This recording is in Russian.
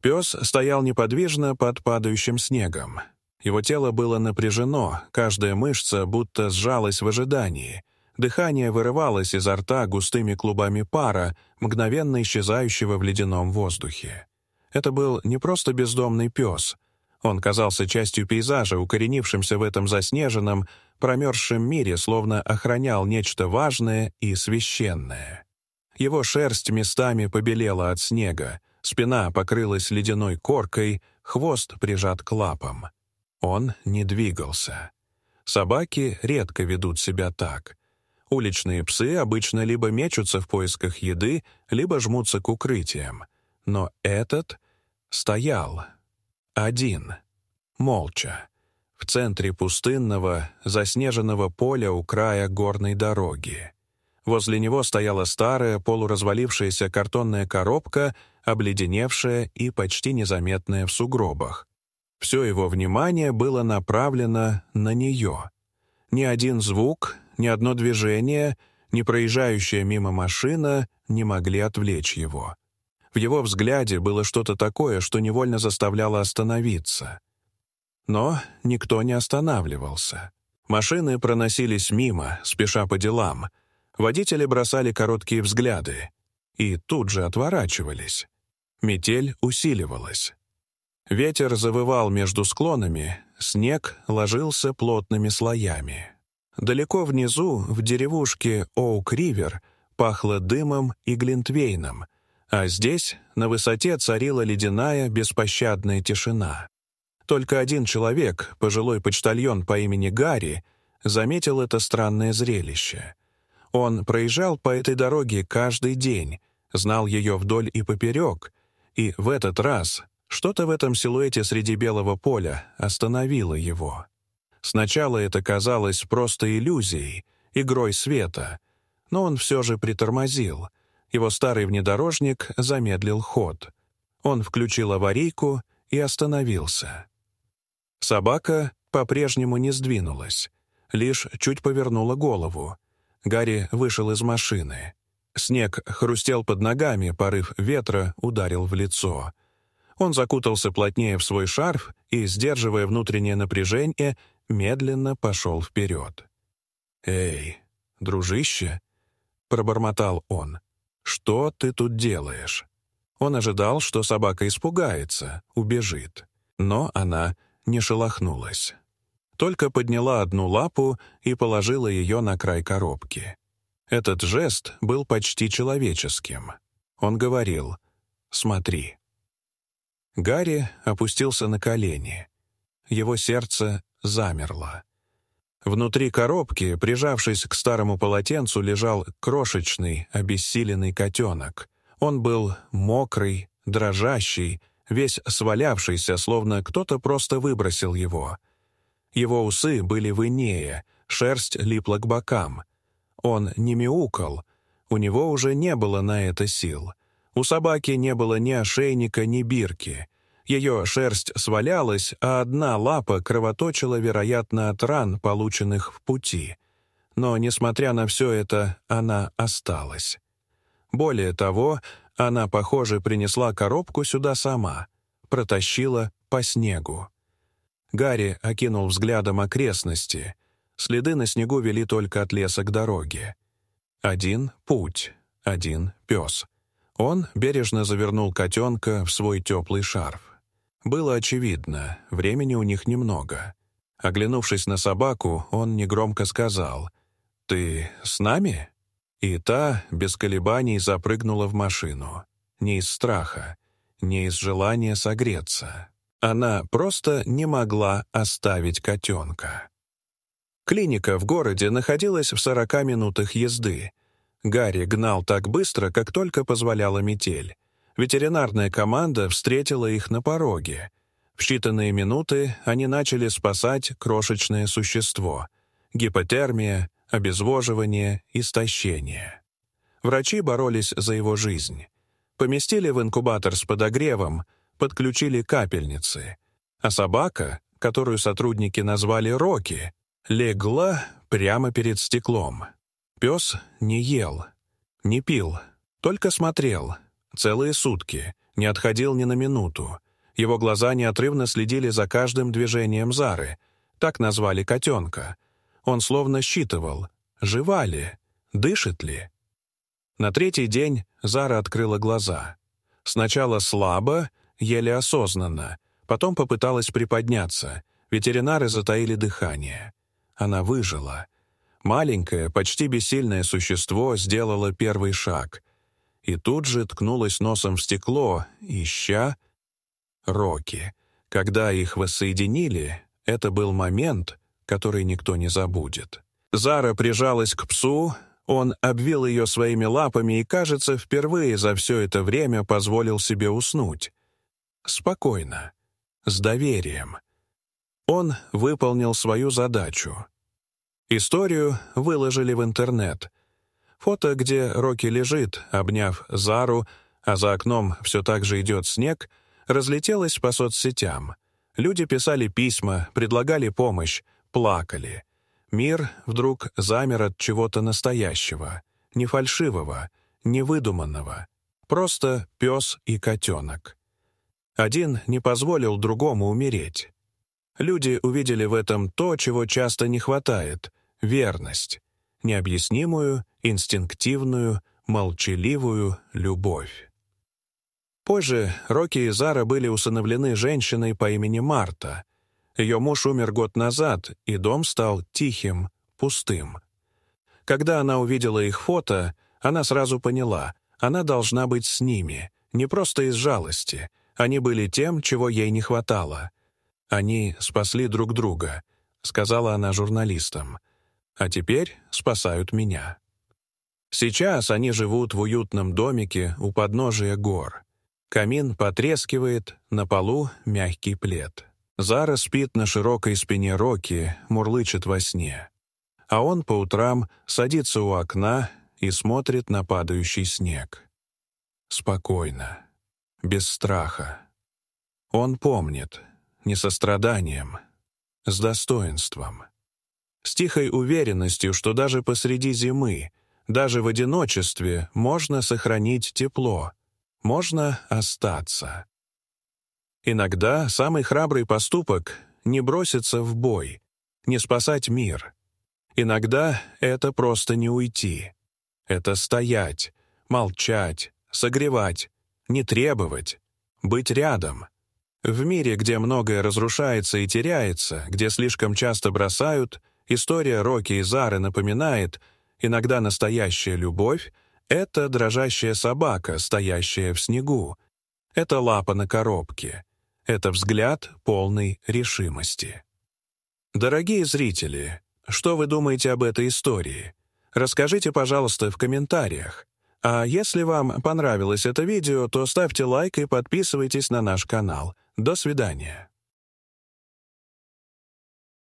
Пес стоял неподвижно под падающим снегом. Его тело было напряжено, каждая мышца будто сжалась в ожидании. Дыхание вырывалось изо рта густыми клубами пара, мгновенно исчезающего в ледяном воздухе. Это был не просто бездомный пес. Он казался частью пейзажа, укоренившимся в этом заснеженном, промерзшем мире, словно охранял нечто важное и священное. Его шерсть местами побелела от снега, спина покрылась ледяной коркой, хвост прижат к лапам. Он не двигался. Собаки редко ведут себя так. Уличные псы обычно либо мечутся в поисках еды, либо жмутся к укрытиям. Но этот стоял. Один. Молча. В центре пустынного, заснеженного поля у края горной дороги. Возле него стояла старая, полуразвалившаяся картонная коробка, обледеневшая и почти незаметная в сугробах. Все его внимание было направлено на нее. Ни один звук, ни одно движение, ни проезжающая мимо машина не могли отвлечь его. В его взгляде было что-то такое, что невольно заставляло остановиться. Но никто не останавливался. Машины проносились мимо, спеша по делам. Водители бросали короткие взгляды и тут же отворачивались. Метель усиливалась. Ветер завывал между склонами, снег ложился плотными слоями. Далеко внизу, в деревушке Оук-Ривер, пахло дымом и глинтвейном, а здесь, на высоте, царила ледяная, беспощадная тишина. Только один человек, пожилой почтальон по имени Гарри, заметил это странное зрелище. Он проезжал по этой дороге каждый день, знал ее вдоль и поперек, и в этот раз что-то в этом силуэте среди белого поля остановило его. Сначала это казалось просто иллюзией, игрой света, но он все же притормозил. Его старый внедорожник замедлил ход. Он включил аварийку и остановился. Собака по-прежнему не сдвинулась, лишь чуть повернула голову. Гарри вышел из машины. Снег хрустел под ногами, порыв ветра ударил в лицо. Он закутался плотнее в свой шарф и, сдерживая внутреннее напряжение, медленно пошел вперед. «Эй, дружище!» — пробормотал он. «Что ты тут делаешь?» Он ожидал, что собака испугается, убежит. Но она не шелохнулась. Только подняла одну лапу и положила ее на край коробки. Этот жест был почти человеческим. Он говорил: «Смотри». Гарри опустился на колени. Его сердце замерло. Внутри коробки, прижавшись к старому полотенцу, лежал крошечный, обессиленный котенок. Он был мокрый, дрожащий, весь свалявшийся, словно кто-то просто выбросил его. Его усы были в инее, шерсть липла к бокам. Он не мяукал, у него уже не было на это сил. У собаки не было ни ошейника, ни бирки. Ее шерсть свалялась, а одна лапа кровоточила, вероятно, от ран, полученных в пути. Но, несмотря на все это, она осталась. Более того, она, похоже, принесла коробку сюда сама, протащила по снегу. Гарри окинул взглядом окрестности. Следы на снегу вели только от леса к дороге. Один путь, один пес. Он бережно завернул котенка в свой теплый шарф. Было очевидно, времени у них немного. Оглянувшись на собаку, он негромко сказал: «Ты с нами?» И та без колебаний запрыгнула в машину. Не из страха, не из желания согреться. Она просто не могла оставить котенка. Клиника в городе находилась в 40 минутах езды. Гарри гнал так быстро, как только позволяла метель. Ветеринарная команда встретила их на пороге. В считанные минуты они начали спасать крошечное существо. Гипотермия, обезвоживание, истощение. Врачи боролись за его жизнь. Поместили в инкубатор с подогревом, подключили капельницы. А собака, которую сотрудники назвали Рокки, легла прямо перед стеклом. Пес не ел, не пил, только смотрел. Целые сутки, не отходил ни на минуту. Его глаза неотрывно следили за каждым движением Зары. Так назвали котенка. Он словно считывал, жива ли, дышит ли. На третий день Зара открыла глаза. Сначала слабо, еле осознанно, потом попыталась приподняться. Ветеринары затаили дыхание. Она выжила. Маленькое, почти бессильное существо сделало первый шаг. И тут же ткнулась носом в стекло, ища Рокки. Когда их воссоединили, это был момент, который никто не забудет. Зара прижалась к псу, он обвил ее своими лапами и, кажется, впервые за все это время позволил себе уснуть. Спокойно, с доверием. Он выполнил свою задачу. Историю выложили в интернет. Фото, где Рокки лежит, обняв Зару, а за окном все так же идет снег, разлетелось по соцсетям. Люди писали письма, предлагали помощь, плакали. Мир вдруг замер от чего-то настоящего, не фальшивого, не выдуманного. Просто пес и котенок. Один не позволил другому умереть. Люди увидели в этом то, чего часто не хватает — верность. Необъяснимую, инстинктивную, молчаливую любовь. Позже Рокки и Зара были усыновлены женщиной по имени Марта. Ее муж умер год назад, и дом стал тихим, пустым. Когда она увидела их фото, она сразу поняла, она должна быть с ними, не просто из жалости. Они были тем, чего ей не хватало. «Они спасли друг друга», — сказала она журналистам. «А теперь спасают меня». Сейчас они живут в уютном домике у подножия гор. Камин потрескивает, на полу мягкий плед. Зара спит на широкой спине Рокки, мурлычет во сне. А он по утрам садится у окна и смотрит на падающий снег. Спокойно, без страха. Он помнит, не состраданием, с достоинством. С тихой уверенностью, что даже посреди зимы, даже в одиночестве можно сохранить тепло, можно остаться. Иногда самый храбрый поступок — не броситься в бой, не спасать мир. Иногда это просто не уйти. Это стоять, молчать, согревать, не требовать, быть рядом. В мире, где многое разрушается и теряется, где слишком часто бросают, история Рокки и Зары напоминает, иногда настоящая любовь — это дрожащая собака, стоящая в снегу. Это лапа на коробке. Это взгляд полной решимости. Дорогие зрители, что вы думаете об этой истории? Расскажите, пожалуйста, в комментариях. А если вам понравилось это видео, то ставьте лайк и подписывайтесь на наш канал. До свидания.